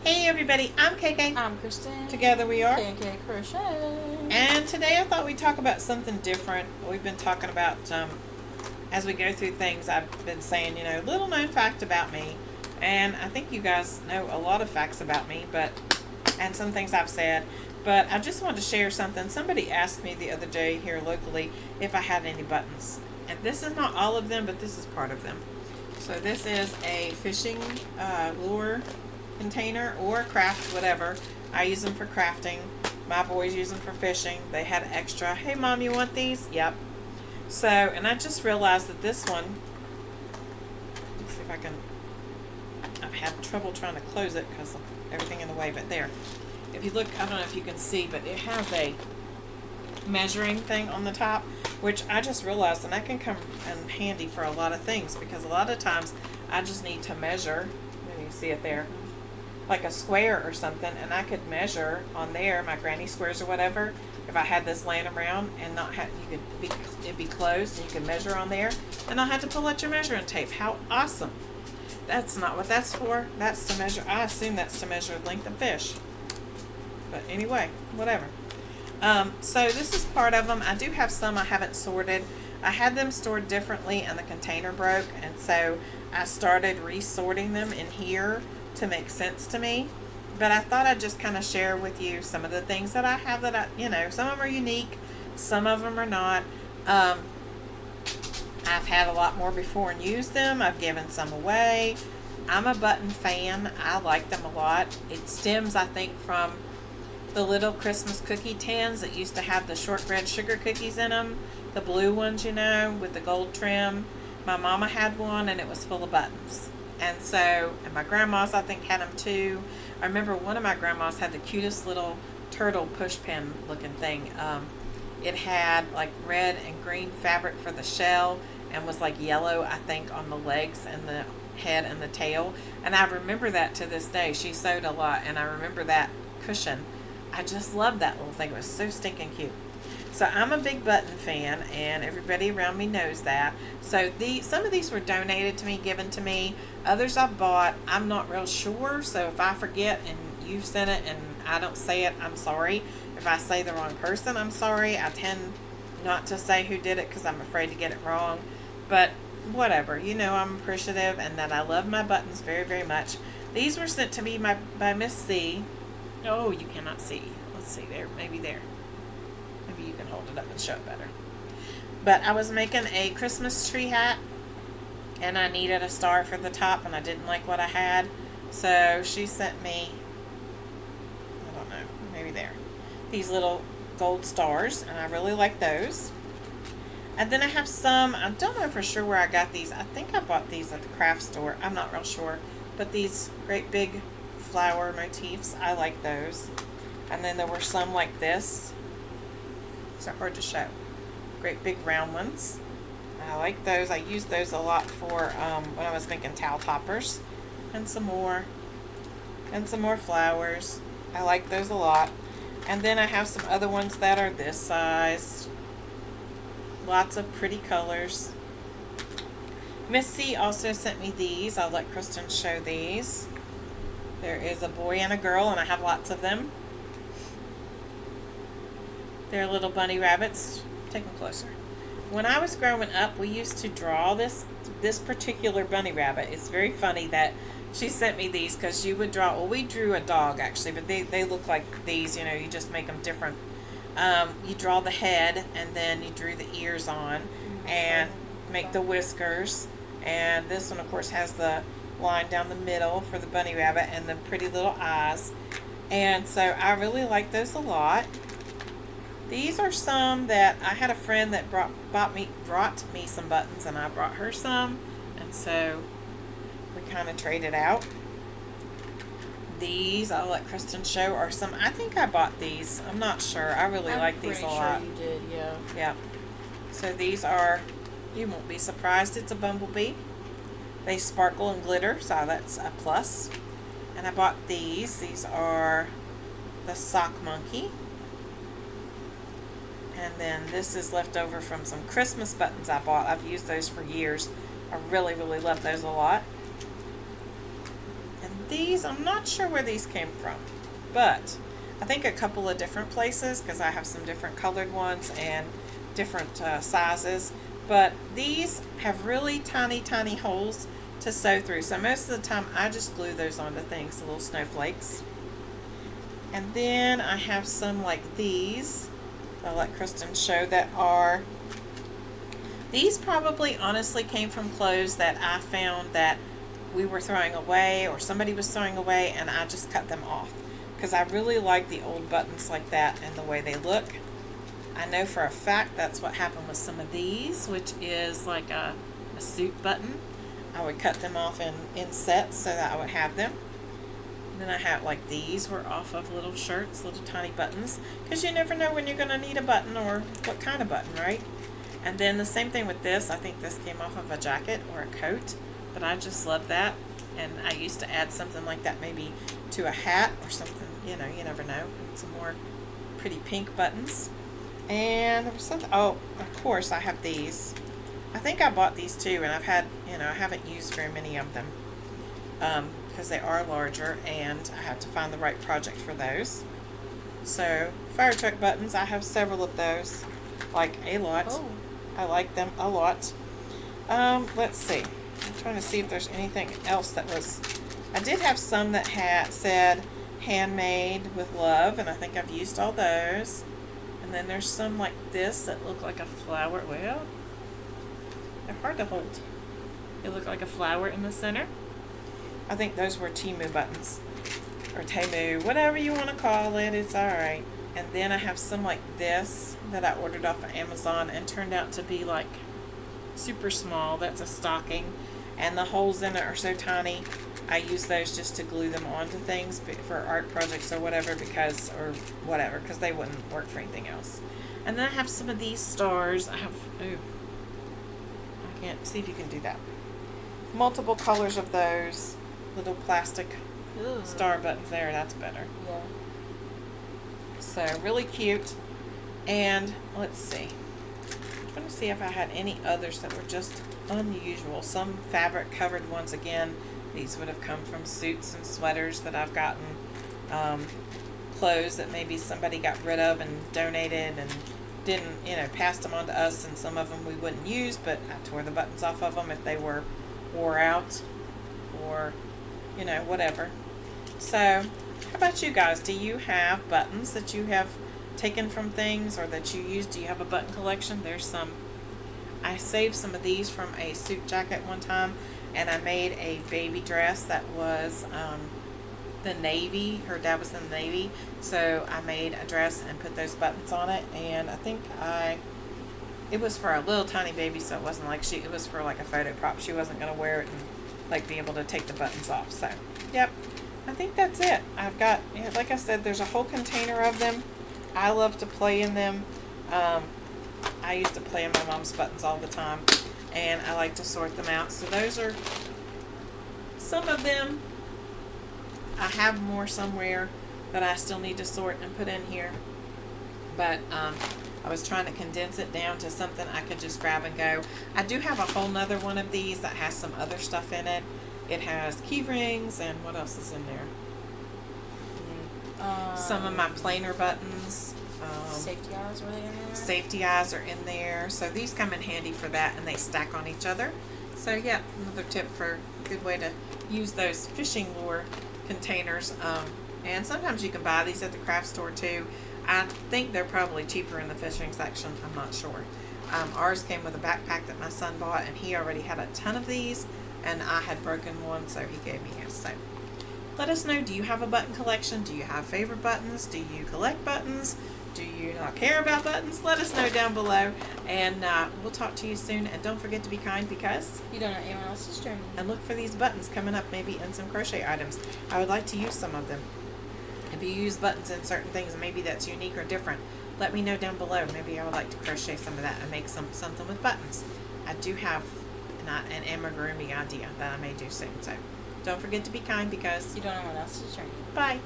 Hey everybody, I'm KK. I'm Kristen. Together we are. KK Crochet. And today I thought we'd talk about something different. We've been talking about, as we go through things, I've been saying, little known fact about me. And I think you guys know a lot of facts about me, and some things I've said. But I just wanted to share something. Somebody asked me the other day here locally if I had any buttons. And this is not all of them, but this is part of them. So this is a fishing lure container or craft, whatever. I use them for crafting. My boys use them for fishing. They had extra. Hey mom, you want these? Yep. So, and I just realized that this one, let's see if I can, I've had trouble trying to close it because of everything in the way, but there. If you look, I don't know if you can see, but it has a measuring thing on the top, which I just realized, and that can come in handy for a lot of things, because a lot of times I just need to measure. Maybe you see it there, like a square or something, and I could measure on there my granny squares or whatever. If I had this laying around and not have, it'd be closed, and you could measure on there, and not have to pull out your measuring tape. How awesome! That's not what that's for. That's to measure. I assume that's to measure length of fish. But anyway, whatever. So this is part of them. I do have some I haven't sorted. I had them stored differently and the container broke, and so I started resorting them in here to make sense to me. But I thought I'd just kind of share with you some of the things that I have that some of them are unique, some of them are not. I've had a lot more before and used them. I've given some away. I'm a button fan. I like them a lot. It stems, I think, from the little Christmas cookie tins that used to have the shortbread sugar cookies in them. The blue ones, with the gold trim. My mama had one and it was full of buttons. And my grandma's, I think, had them too. I remember one of my grandmas had the cutest little turtle push pin looking thing. It had like red and green fabric for the shell and was like yellow, I think, on the legs and the head and the tail. And I remember that to this day. She sewed a lot, and I remember that cushion. I just loved that little thing. It was so stinking cute. So I'm a big button fan, and everybody around me knows that. So some of these were donated to me, given to me. Others I've bought. I'm not real sure, so if I forget and you've sent it and I don't say it, I'm sorry. If I say the wrong person, I'm sorry. I tend not to say who did it because I'm afraid to get it wrong. But whatever. I'm appreciative and that I love my buttons very, very much. These were sent to me by Miss C. Oh, you cannot see. Let's see there. Maybe there. Maybe you can hold it up and show it better. But I was making a Christmas tree hat, and I needed a star for the top, and I didn't like what I had. So she sent me, I don't know, maybe there, these little gold stars, and I really like those. And then I have some, I don't know for sure where I got these. I think I bought these at the craft store. I'm not real sure. But these great big flower motifs, I like those. And then there were some like this. It's not hard to show. Great big round ones. I like those. I used those a lot for when I was making towel toppers. And some more. And some more flowers. I like those a lot. And then I have some other ones that are this size. Lots of pretty colors. Miss C also sent me these. I'll let Kristen show these. There is a boy and a girl, and I have lots of them. They're little bunny rabbits. Take them closer. When I was growing up, we used to draw this particular bunny rabbit. It's very funny that she sent me these, because you would draw, well, we drew a dog actually, but they look like these, you just make them different. You draw the head, and then you drew the ears on, and make the whiskers. And this one, of course, has the line down the middle for the bunny rabbit and the pretty little eyes. And so I really like those a lot. These are some that I had a friend that brought me some buttons, and I brought her some, and so we kind of traded out. These, I'll let Kristen show, are some, I think I bought these. I'm not sure. I really like these a lot. I'm pretty sure you did, yeah. Yeah. So these are, you won't be surprised, it's a bumblebee. They sparkle and glitter, so that's a plus. And I bought these. These are the sock monkey. And then this is left over from some Christmas buttons I bought. I've used those for years. I really, really love those a lot. And these, I'm not sure where these came from, but I think a couple of different places, because I have some different colored ones and different sizes. But these have really tiny holes to sew through. So most of the time I just glue those onto things, the little snowflakes. And then I have some like these. I'll let Kristen show that are. These probably honestly came from clothes that I found that we were throwing away or somebody was throwing away, and I just cut them off because I really like the old buttons like that and the way they look. I know for a fact that's what happened with some of these, which is like a suit button. I would cut them off in sets so that I would have them. And then I have like these were off of little shirts, little tiny buttons, because you never know when you're going to need a button or what kind of button, right? And then the same thing with this. I think this came off of a jacket or a coat, but I just love that. And I used to add something like that maybe to a hat or something, you know, you never know. Some more pretty pink buttons. And there was something, oh, of course I have these. I think I bought these too, and I've had, you know, I haven't used very many of them because they are larger and I have to find the right project for those. So fire truck buttons, I have several of those, like a lot. Oh. I like them a lot. Let's see. I'm trying to see if there's anything else that was. I did have some that had said handmade with love, and I think I've used all those. And then there's some like this that look like a flower. Well, they're hard to hold. They look like a flower in the center. I think those were Temu buttons, or Temu, whatever you want to call it. It's all right. And then I have some like this that I ordered off of Amazon and turned out to be like super small. That's a stocking, and the holes in it are so tiny. I use those just to glue them onto things for art projects or whatever, because they wouldn't work for anything else. And then I have some of these stars. I have, ooh, I can't see if you can do that. Multiple colors of those little plastic star buttons there. That's better. Yeah. So really cute. And let's see. I'm trying to see if I had any others that were just unusual. Some fabric covered ones again. These would have come from suits and sweaters that I've gotten. Clothes that maybe somebody got rid of and donated and didn't, you know, passed them on to us, and some of them we wouldn't use, but I tore the buttons off of them if they were wore out or, you know, whatever. So, how about you guys? Do you have buttons that you have taken from things or that you use? Do you have a button collection? There's some. I saved some of these from a suit jacket one time, and I made a baby dress that was the Navy. Her dad was in the Navy, so I made a dress and put those buttons on it, and I think it was for a little tiny baby, so it wasn't like it was for like a photo prop. She wasn't going to wear it and like be able to take the buttons off. So, yep, I think that's it. I've got, like I said, there's a whole container of them. I love to play in them. I used to play in my mom's buttons all the time, and I like to sort them out. So those are some of them. I have more somewhere that I still need to sort and put in here, but I was trying to condense it down to something I could just grab and go. I do have a whole nother one of these that has some other stuff in it. It has key rings, and what else is in there? Some of my planer buttons. Safety eyes, were they in there? Safety eyes are in there. So these come in handy for that, and they stack on each other. So yeah, another tip for a good way to use those fishing lure containers. And sometimes you can buy these at the craft store too. I think they're probably cheaper in the fishing section. I'm not sure. Ours came with a backpack that my son bought, and he already had a ton of these, and I had broken one, so he gave me his. So let us know, do you have a button collection? Do you have favorite buttons? Do you collect buttons? Do you not care about buttons? Let us know down below, and we'll talk to you soon. And don't forget to be kind, because you don't know anyone else's journey. And look for these buttons coming up, maybe in some crochet items. I would like to use some of them. If you use buttons in certain things, maybe that's unique or different, let me know down below. Maybe I would like to crochet some of that and make something with buttons. I do have an amigurumi idea that I may do soon. So don't forget to be kind, because you don't know what else to journey. Bye.